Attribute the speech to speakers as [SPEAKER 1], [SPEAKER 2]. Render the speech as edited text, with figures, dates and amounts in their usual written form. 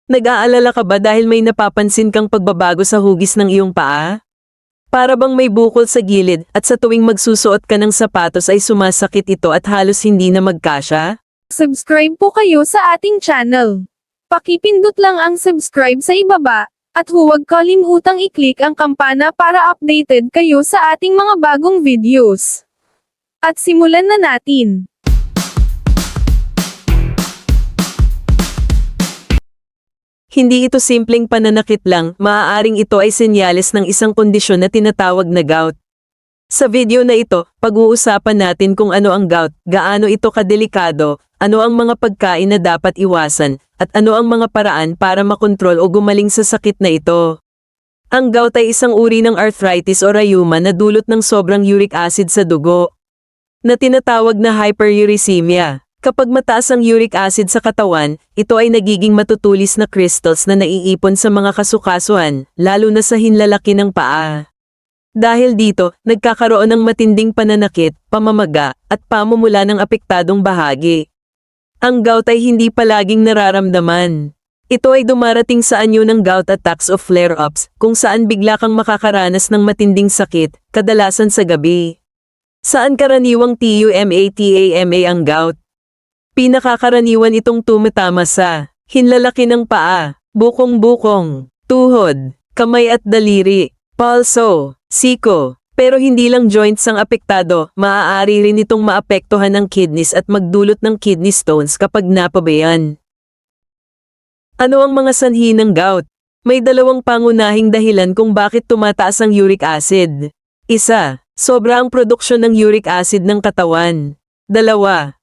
[SPEAKER 1] Nag-aalala ka ba dahil may napapansin kang pagbabago sa hugis ng iyong paa? Para bang may bukol sa gilid at sa tuwing magsusuot ka ng sapatos ay sumasakit ito at halos hindi na magkasya?
[SPEAKER 2] Subscribe po kayo sa ating channel. Pakipindot lang ang subscribe sa ibaba, at huwag kalimutang i-click ang kampana para updated kayo sa ating mga bagong videos. At simulan na natin.
[SPEAKER 1] Hindi ito simpleng pananakit lang, maaaring ito ay senyales ng isang kondisyon na tinatawag na gout. Sa video na ito, pag-uusapan natin kung ano ang gout, gaano ito kadelikado, ano ang mga pagkain na dapat iwasan, at ano ang mga paraan para makontrol o gumaling sa sakit na ito. Ang gout ay isang uri ng arthritis o rheuma na dulot ng sobrang uric acid sa dugo, na tinatawag na hyperuricemia. Kapag mataas ang uric acid sa katawan, ito ay nagiging matutulis na crystals na naiipon sa mga kasukasuan, lalo na sa hinlalaki ng paa. Dahil dito, nagkakaroon ng matinding pananakit, pamamaga, at pamumula ng apektadong bahagi. Ang gout ay hindi palaging nararamdaman. Ito ay dumarating sa anyo ng gout attacks o flare-ups, kung saan bigla kang makakaranas ng matinding sakit, kadalasan sa gabi. Saan karaniwang TUMA ang gout? Pinakakaraniwan itong tumatama sa hinlalaki ng paa, bukong-bukong, tuhod, kamay at daliri, palso, siko. Pero hindi lang joints ang apektado, maaari rin itong maapektuhan ng kidneys at magdulot ng kidney stones kapag napabayaan. Ano ang mga sanhi ng gout? May dalawang pangunahing dahilan kung bakit tumataas ang uric acid. Isa, sobra ang produksyon ng uric acid ng katawan. Dalawa,